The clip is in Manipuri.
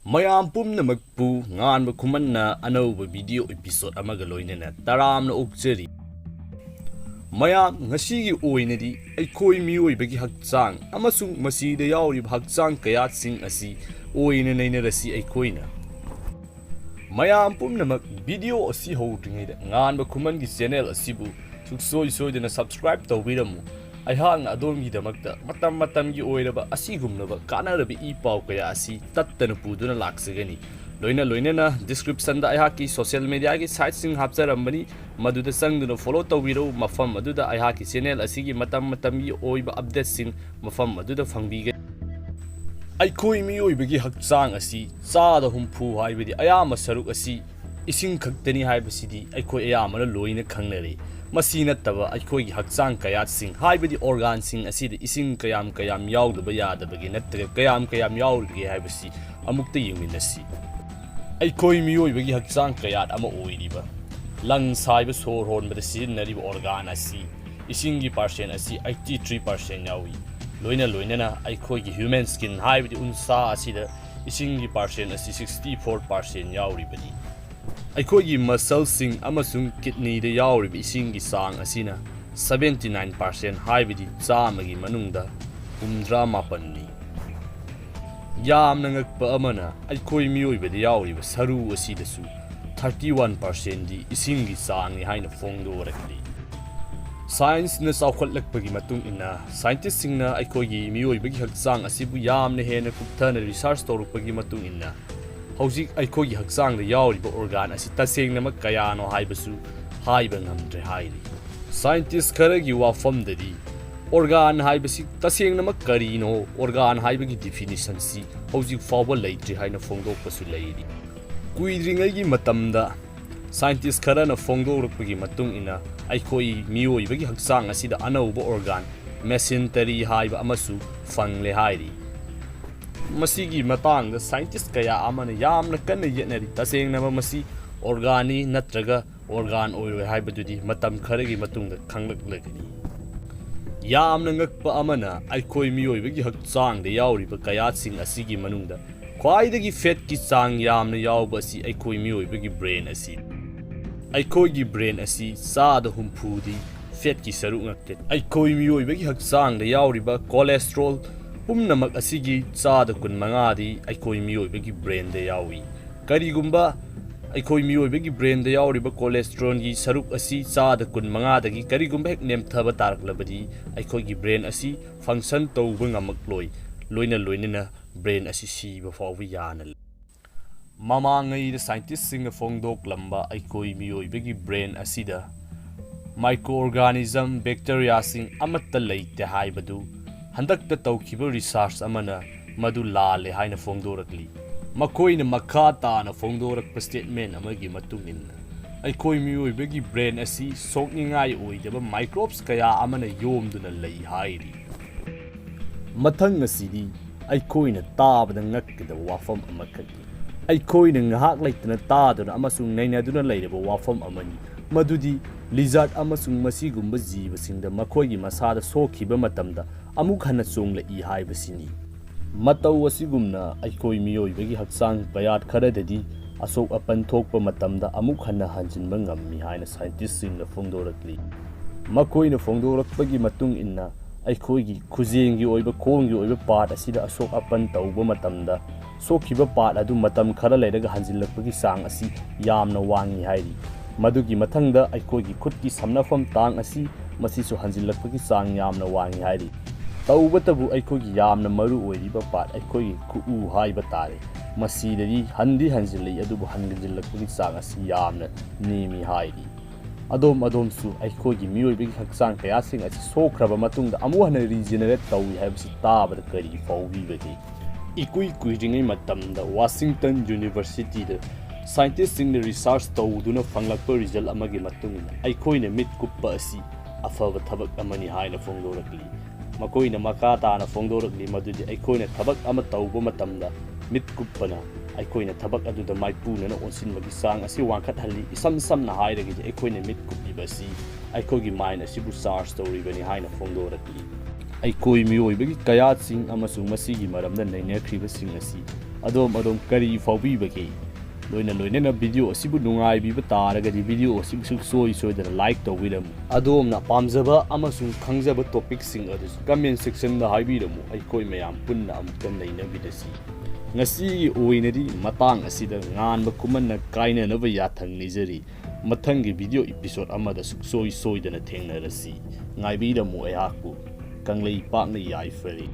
mayam pumnamakpu nganba Khuman anauba video episode amaga loinena taramna okjari mayam ngasigi oinadi Eikhoi meeyoibagi Hakchang amasung masida yaurib Hakchang kayatsing asi oina nainarasi Eikhoina mayam pumnamak video asi howdringaida nganba Khuman gi channel asibu suksoi subscribe tawbiramu Aihang adom gidamakta matam-matamgi oiraba asigumnaba kanarabi ipau kaya asi tattana puduna laksagani loina na description da aihaki social media gi site sing hapcharambani maduda sangduna follow tawbiro mafam maduda aihaki channel asigi matam-matamgi oiba update sing mafam maduda phangbiga Eikhoi meeyoibagi Hakchang asi chada humpu haibadi ayama saruk asi ising khaktani haibasidi Eikhoi ayamana loina khangnare Masina taba Eikhoi gi Hakchang kayatsing haibadi organ sing asida ising kayam yaudaba yadabagi nattaga kayam yaurige haibasi amukta yingminasi Eikhoi meeyoibagi Hakchang kayat ama oiriba lung saiba sor honbada sirinariba organ asi isingi percent asi 83% yawi loina na Eikhoi gi human skin haibadi unsa asida isingi percent asi 64% yauribani Eikhoi gi muscle sing amasung kidney da yaurib ising gi sang asina 79% haibidi chamagi manungda 38 ni yamna ngakpa amana Eikhoi meeyoibadi yaurib saru asidasu 31% di ising gi sang ni haina phongdo rakli science na sawkhatlakpagi matung ina scientist singna Eikhoi gi meeyoibagi Hakchang asibu yamna hena kupthana research tawrupagi matung ina Hojik Eikhoi gi Hakchang da yauriba organ asi tasengnamak kayano haibasu haiba ngamdre hairi scientist kharagi wafamdadi organ haibasi tasengnamak karino organ haibagi definition si hojik fawba leitri haina phongdokpasu leiri kuidringai matamda scientist kharana phongdorukpagi matung ina Eikhoi meeyoibagi Hakchang asida anauba organ mesentery haiba amasu fangle hairi Masigi matang the scientist kaya amana yamna kanna yetnari tasengnama masi organi natraga organ oiroi haibadudi matam kharagi matungda khanglaklagani yamna ngakpa amana Eikhoi meeyoibagi Hakchang da yauriba kayatsing asigi manungda khwaidagi fat ki chang yamna yauba asi Eikhoi meeyoibagi brain asi Eikhoi gi brain asi sada humphudi fat ki saru ngakte Eikhoi meeyoibagi Hakchang da yauriba cholesterol Pumnamak asigi chada kun mangadi Eikhoi meeyoibagi brain da yawi karigumba Eikhoi meeyoibagi brain da yauriba cholesterol gi saruk asi chada kun mangadagi karigumba hek nemthaba taraklabadi Eikhoi gi brain asi function tawba ngamakloi loina brain asi siba fawba yana mamangai da scientist sing phongdok lamba Eikhoi meeyoibagi brain asida microorganism bacteria sing amatta leite haibadu Handakta tawkiba research amana madu lale haina phongdorakli makoina makata na phongdorakpa statement amagi matungin Eikhoi meeyoibagi brain asi sokningai oidaba microbes kaya amana yomduna lei hairi mathang asidi Eikhoina tabada ngakkida wafam amakaki Eikhoina ngahak leitana taduna amasung nainaduna leiraba wafam amani madudi lizard amasung masigumba jibasingda makoigi masada sokhiba matamda amuk hana chongla I haibasini matau asigumna Eikhoi meeyoibagi Hakchang kayat kharadadi asok apan thokpa matamda amuk hana hanjinba ngammi haina scientist singna phongdorakli makoina phongdorakpagi matung inna Eikhoi gi khujengi oiba khonggi oiba part asida asok apan tawba matamda sokhiba part adu matam khara leiraga hanjinlakpagi sang asi yamna wangi hairi madugi mathangda Eikhoi gi khutki samnafam tang asi masisu hanjinlakpagi sang yamna wangi hairi tawbatabu Eikhoi gi yamna maru oiriba part Eikhoi gi khu haiba tare masidari handi hanjilai adubu hanginjilakpagi sang asi yamna nemi hairi adom su Eikhoi gi meeyoibagi Hakchang kayasing asi sokraba matungda amuhana regenerate tawi haibasi tabada kari fawbibagi ikui ringai matamda Washington University da scientist sing research tawduna fanglakpa result amagi matungina Eikhoina mit kuppa asi afaba thabak amani haina phongdorakli makoina makata na phongdorakli madudi Eikhoina thabak ama tawba matamda mit kuppana Eikhoina thabak aduda maipuna na onsinbagi sang asi wangkhat halli isam na hairagi Eikhoina mit kuppibasi Eikhoi gi mind asibu charge tawribani haina phongdorakli Eikhoi meeyoibagi kayatsing amasung masigi maramda nainakriba sing asi ꯑꯗꯣꯝ ꯀꯔꯤ ꯐꯥꯎꯕꯤꯕꯒꯦ ꯂꯣꯏꯅꯅ ꯚꯤꯗꯤꯑꯣ ꯑꯁꯤꯕꯨ ꯅꯨꯡꯉꯥꯏꯕꯤꯕ ꯇꯥꯔꯒꯗꯤ ꯚꯤꯗꯤꯑꯣ ꯑꯁꯤꯕꯨ ꯁꯨꯡꯁꯣꯏ ꯁꯣꯏꯗꯅ ꯂꯥꯏꯛ ꯇꯧꯕꯤꯔꯝꯃꯨ ꯑꯗꯣꯝꯅ ꯄꯥꯝꯖꯕ ꯑꯃꯁꯨꯡ ꯈꯪꯖꯕ ꯇꯣꯄꯤꯛꯁꯤꯡ ꯑꯗꯨꯁꯨ ꯀꯃꯦꯟ ꯁꯦꯛꯁꯟꯗ ꯍꯥꯏꯕꯤꯔꯝꯃꯨ ꯑꯩꯈꯣꯏ ꯃꯌꯥꯝ ꯄꯨꯟꯅ ꯑꯃꯨꯛꯇꯪ ꯅꯩꯅꯃꯤꯟꯅꯁꯤ ꯉꯁꯤꯒꯤ ꯑꯣꯏꯅꯗꯤ ꯃꯇꯥꯡ ꯑꯁꯤꯗ ꯉꯥꯟꯕ ꯈꯨꯃꯟꯅ ꯀꯥꯏꯅꯅꯕ ꯌꯥꯊꯪ ꯅꯤꯖꯔꯤ ꯃꯊꯪꯒꯤ ꯚꯤꯗꯤꯑꯣ ꯏꯄꯤꯁꯣꯗ ꯑꯃꯗ ꯁꯨꯡꯁꯣꯏ ꯁꯣꯏꯗꯅ ꯊꯦꯡꯅꯔꯁꯤ ꯉꯥꯏꯕꯤꯔꯝꯃꯨ ꯑꯩꯍꯥꯛꯄꯨ ꯀꯪꯂꯩꯄꯥꯛꯅ ꯌꯥꯏꯐꯔꯦ